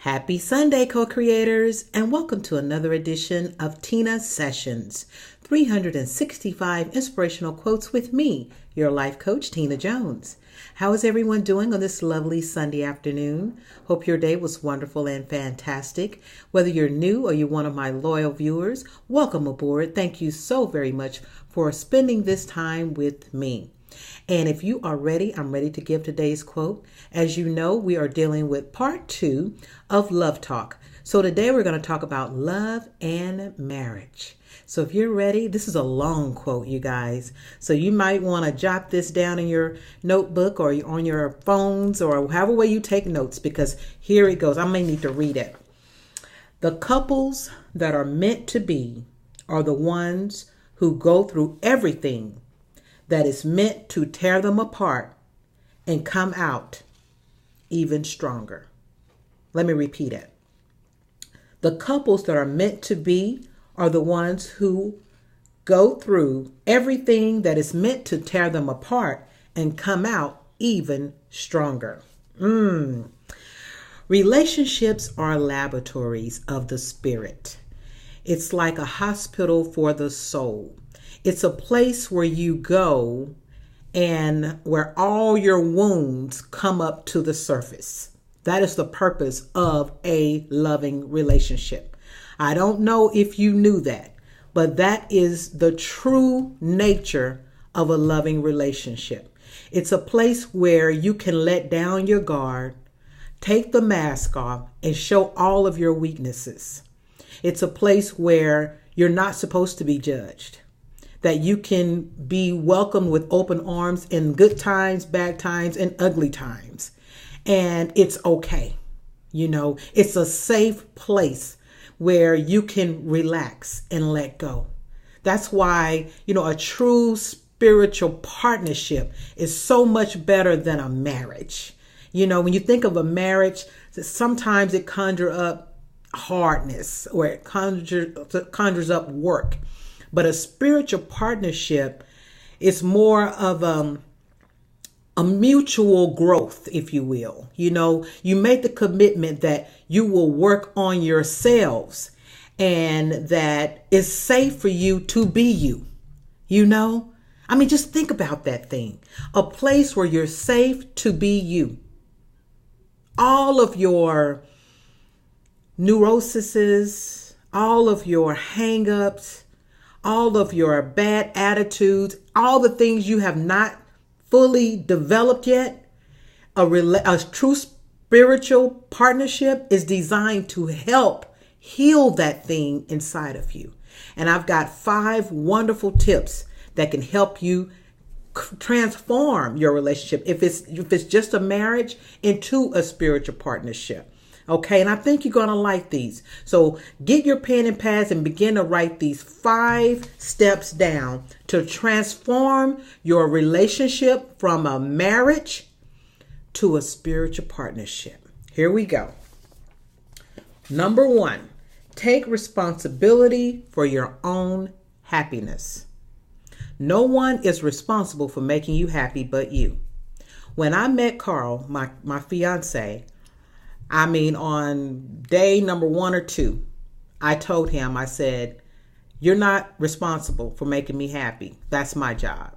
Happy Sunday, co-creators, and welcome to another edition of Teena Sessions, 365 inspirational quotes with me, your life coach, Teena Jones. How is everyone doing on this lovely Sunday afternoon? Hope your day was wonderful and fantastic. Whether you're new or you're one of my loyal viewers, welcome aboard. Thank you so very much for spending this time with me. And if you are ready, I'm ready to give today's quote. As you know, we are dealing with part 2 of Love Talk. So today we're going to talk about love and marriage. So if you're ready, this is a long quote, you guys. So you might want to jot this down in your notebook or on your phones or however way you take notes, because here it goes. I may need to read it. The couples that are meant to be are the ones who go through everything that is meant to tear them apart and come out even stronger. Let me repeat it. The couples that are meant to be are the ones who go through everything that is meant to tear them apart and come out even stronger. Relationships are laboratories of the spirit. It's like a hospital for the soul. It's a place where you go and where all your wounds come up to the surface. That is the purpose of a loving relationship. I don't know if you knew that, but that is the true nature of a loving relationship. It's a place where you can let down your guard, take the mask off, and show all of your weaknesses. It's a place where you're not supposed to be judged, that you can be welcomed with open arms in good times, bad times, and ugly times. And it's okay. You know, it's a safe place where you can relax and let go. That's why, a true spiritual partnership is so much better than a marriage. When you think of a marriage, sometimes it conjures up hardness or it conjures up work. But a spiritual partnership is more of a mutual growth, if you will. You make the commitment that you will work on yourselves and that it's safe for you to be you. Just think about that thing. A place where you're safe to be you. All of your neuroses, all of your hang-ups, all of your bad attitudes, all the things you have not fully developed yet. A true spiritual partnership is designed to help heal that thing inside of you. And I've got 5 wonderful tips that can help you transform your relationship, if it's just a marriage, into a spiritual partnership. Okay, and I think you're going to like these. So get your pen and pads and begin to write these 5 steps down to transform your relationship from a marriage to a spiritual partnership. Here we go. Number 1, take responsibility for your own happiness. No one is responsible for making you happy but you. When I met Carl, my fiance, on day number 1 or 2, I told him, I said, you're not responsible for making me happy. That's my job.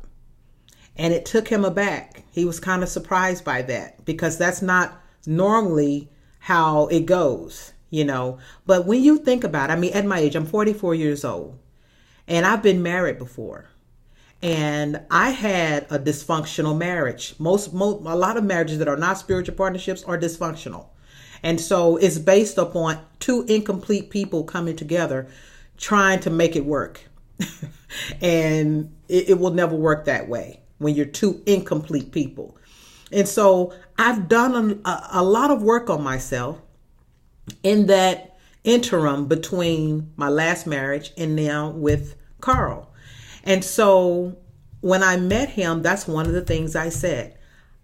And it took him aback. He was kind of surprised by that because that's not normally how it goes, But when you think about it, at my age, I'm 44 years old and I've been married before. And I had a dysfunctional marriage. A lot of marriages that are not spiritual partnerships are dysfunctional. And so it's based upon 2 incomplete people coming together, trying to make it work. And it will never work that way when you're 2 incomplete people. And so I've done a lot of work on myself in that interim between my last marriage and now with Carl. And so when I met him, that's one of the things I said.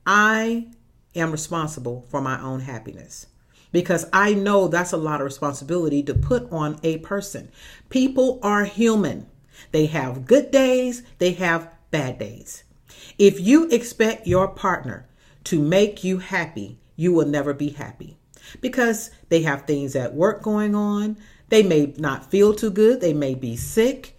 I am responsible for my own happiness. Because I know that's a lot of responsibility to put on a person. People are human. They have good days. They have bad days. If you expect your partner to make you happy, you will never be happy. because they have things at work going on. They may not feel too good. They may be sick.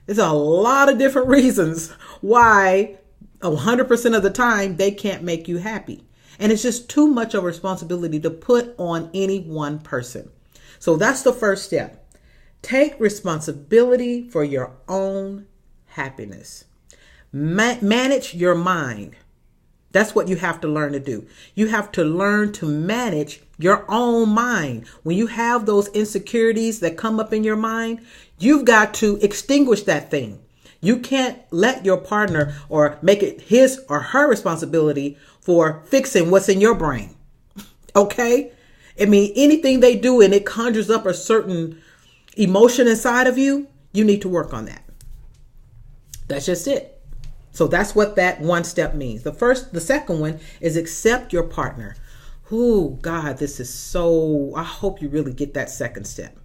There's a lot of different reasons why 100% of the time they can't make you happy. And it's just too much of a responsibility to put on any one person. So that's the first step. Take responsibility for your own happiness. Manage your mind. That's what you have to learn to do. You have to learn to manage your own mind. When you have those insecurities that come up in your mind, you've got to extinguish that thing. You can't let your partner or make it his or her responsibility for fixing what's in your brain. Okay? I mean, anything they do and it conjures up a certain emotion inside of you, you need to work on that. That's just it. So that's what that one step means. The second one is accept your partner. Oh, God, this is so, I hope you really get that second step.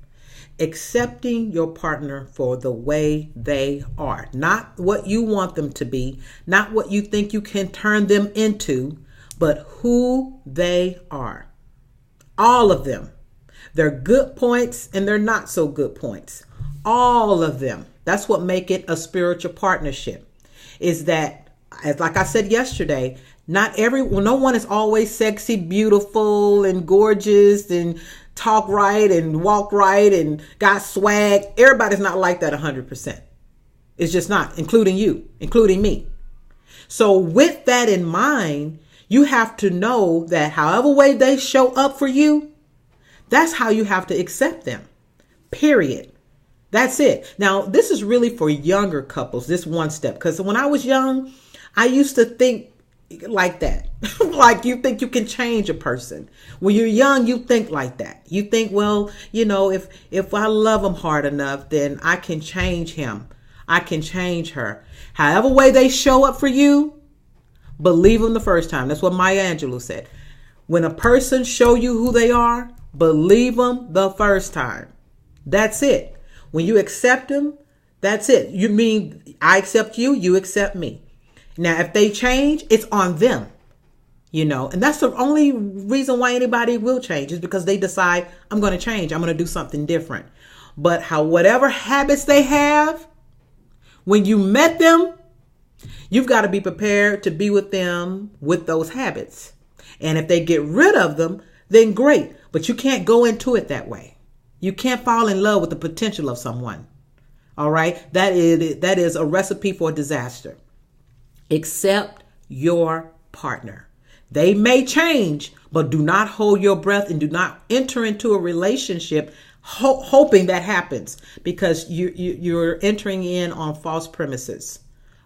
Accepting your partner for the way they are, not what you want them to be, not what you think you can turn them into, but who they are. All of them. Their good points and their not so good points. All of them. That's what make it a spiritual partnership. Is that, as like I said yesterday, no one is always sexy, beautiful, and gorgeous, and talk right, and walk right, and got swag. Everybody's not like that 100%. It's just not, including you, including me. So with that in mind, you have to know that however way they show up for you, that's how you have to accept them. Period. That's it. Now, this is really for younger couples, this one step. Because when I was young, I used to think like that. Like you think you can change a person. When you're young, you think like that. You think, well, if I love him hard enough, then I can change him. I can change her. However way they show up for you, believe them the first time. That's what Maya Angelou said. When a person show you who they are, believe them the first time. That's it. When you accept them, that's it. You mean I accept you, you accept me. Now, if they change, it's on them, and that's the only reason why anybody will change is because they decide I'm going to change. I'm going to do something different. But whatever habits they have, when you met them, you've got to be prepared to be with them with those habits. And if they get rid of them, then great. But you can't go into it that way. You can't fall in love with the potential of someone. All right. That is a recipe for disaster. Accept your partner. They may change, but do not hold your breath and do not enter into a relationship hoping that happens, because you're entering in on false premises.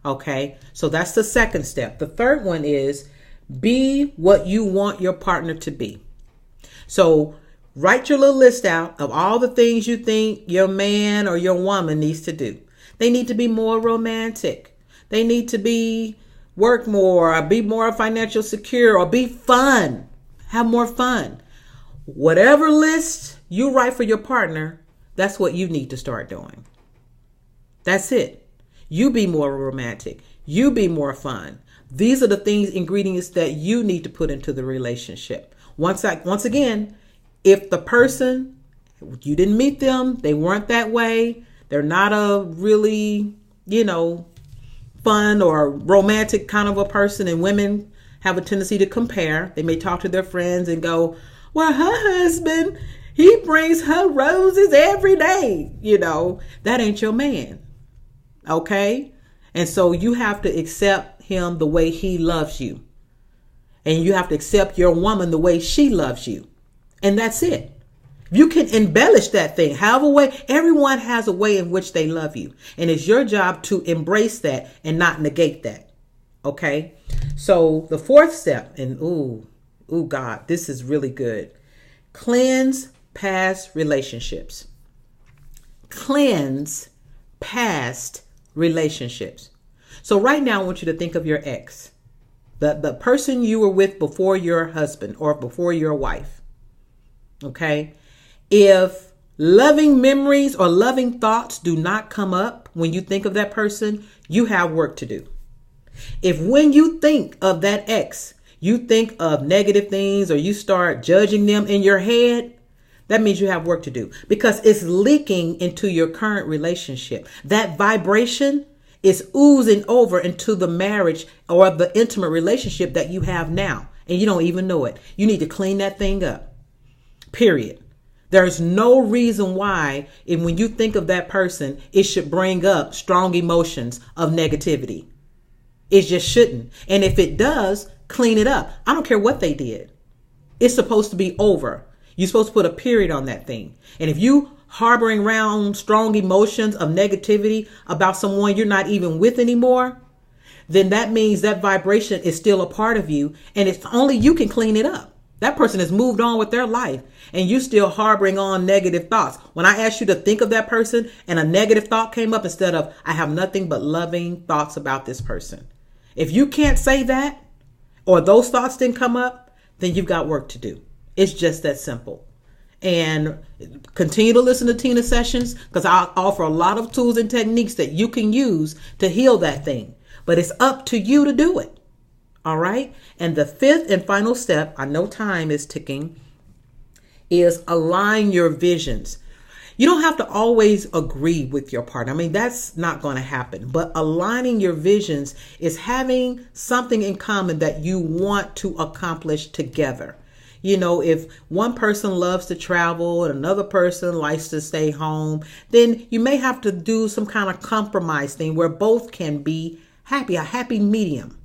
Okay. So that's the second step. The third one is be what you want your partner to be. So write your little list out of all the things you think your man or your woman needs to do. They need to be more romantic. They need to work more, or be more financially secure, or be fun. Have more fun. Whatever list you write for your partner, that's what you need to start doing. That's it. You be more romantic. You be more fun. These are the ingredients that you need to put into the relationship. Once again, if the person, you didn't meet them, they weren't that way, they're not a really, fun or romantic kind of a person, and women have a tendency to compare. They may talk to their friends and go, well, her husband, he brings her roses every day. That ain't your man. Okay? And so you have to accept him the way he loves you. And you have to accept your woman the way she loves you. And that's it. You can embellish that thing. However way, everyone has a way in which they love you. And it's your job to embrace that and not negate that. Okay? So the fourth step, and ooh, God, this is really good. Cleanse past relationships. Cleanse past relationships. So right now, I want you to think of your ex, the person you were with before your husband or before your wife. Okay? If loving memories or loving thoughts do not come up when you think of that person, you have work to do. If when you think of that ex, you think of negative things or you start judging them in your head, that means you have work to do because it's leaking into your current relationship. That vibration is oozing over into the marriage or the intimate relationship that you have now, and you don't even know it. You need to clean that thing up, period. There's no reason why, and when you think of that person, it should bring up strong emotions of negativity. It just shouldn't. And if it does, clean it up. I don't care what they did. It's supposed to be over. You're supposed to put a period on that thing. And if you harboring around strong emotions of negativity about someone you're not even with anymore, then that means that vibration is still a part of you, and it's only you can clean it up. That person has moved on with their life, and you still harboring on negative thoughts. When I asked you to think of that person and a negative thought came up instead of, I have nothing but loving thoughts about this person. If you can't say that, or those thoughts didn't come up, then you've got work to do. It's just that simple. And continue to listen to Teena sessions because I offer a lot of tools and techniques that you can use to heal that thing. But it's up to you to do it. All right. And the fifth and final step, I know time is ticking, is align your visions. You don't have to always agree with your partner. I mean, that's not going to happen. But aligning your visions is having something in common that you want to accomplish together. You know, if one person loves to travel and another person likes to stay home, then you may have to do some kind of compromise thing where both can be happy, a happy medium.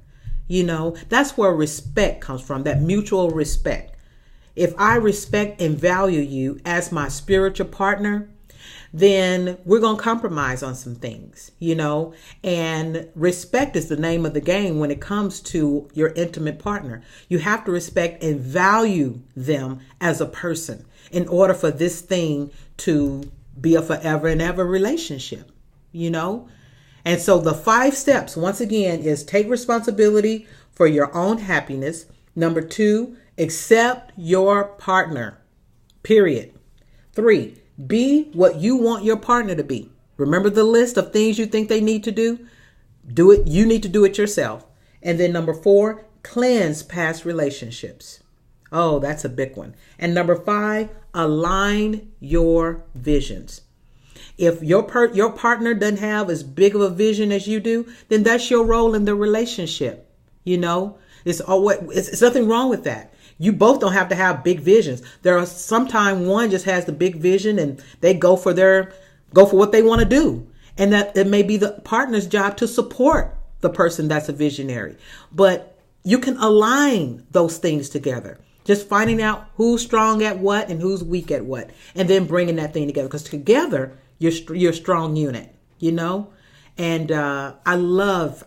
You know, that's where respect comes from, that mutual respect. If I respect and value you as my spiritual partner, then we're going to compromise on some things, you know, and respect is the name of the game when it comes to your intimate partner. You have to respect and value them as a person in order for this thing to be a forever and ever relationship, you know. And so the 5 steps, once again, is take responsibility for your own happiness. Number 2, accept your partner, period. 3, be what you want your partner to be. Remember the list of things you think they need to do? Do it. You need to do it yourself. And then number 4, cleanse past relationships. Oh, that's a big one. And number 5, align your visions. If your partner doesn't have as big of a vision as you do, then that's your role in the relationship. You know, it's nothing wrong with that. You both don't have to have big visions. There are sometimes one just has the big vision and they go for what they want to do. And that it may be the partner's job to support the person that's a visionary. But you can align those things together. Just finding out who's strong at what and who's weak at what. And then bringing that thing together. Because together, you're a strong unit, you know? And I love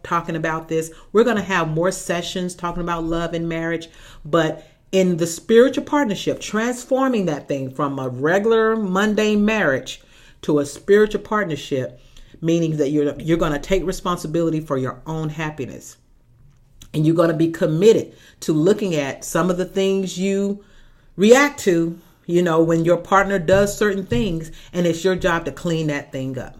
talking about this. We're going to have more sessions talking about love and marriage. But in the spiritual partnership, transforming that thing from a regular mundane marriage to a spiritual partnership, meaning that you're going to take responsibility for your own happiness. And you're going to be committed to looking at some of the things you react to, you know, when your partner does certain things, and it's your job to clean that thing up.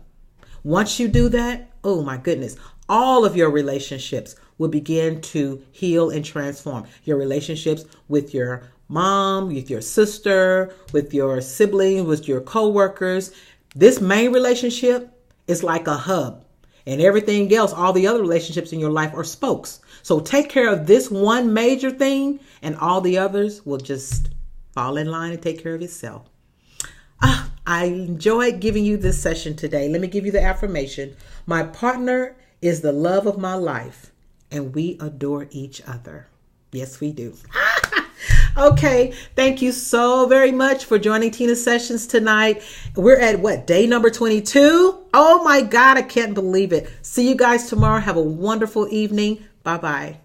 Once you do that, oh my goodness, all of your relationships will begin to heal and transform. Your relationships with your mom, with your sister, with your siblings, with your coworkers. This main relationship is like a hub. And everything else, all the other relationships in your life are spokes. So take care of this one major thing and all the others will just fall in line and take care of itself. I enjoyed giving you this session today. Let me give you the affirmation. My partner is the love of my life and we adore each other. Yes, we do. Okay. Thank you so very much for joining Teena Sessions tonight. We're at day number 22. Oh my God. I can't believe it. See you guys tomorrow. Have a wonderful evening. Bye-bye.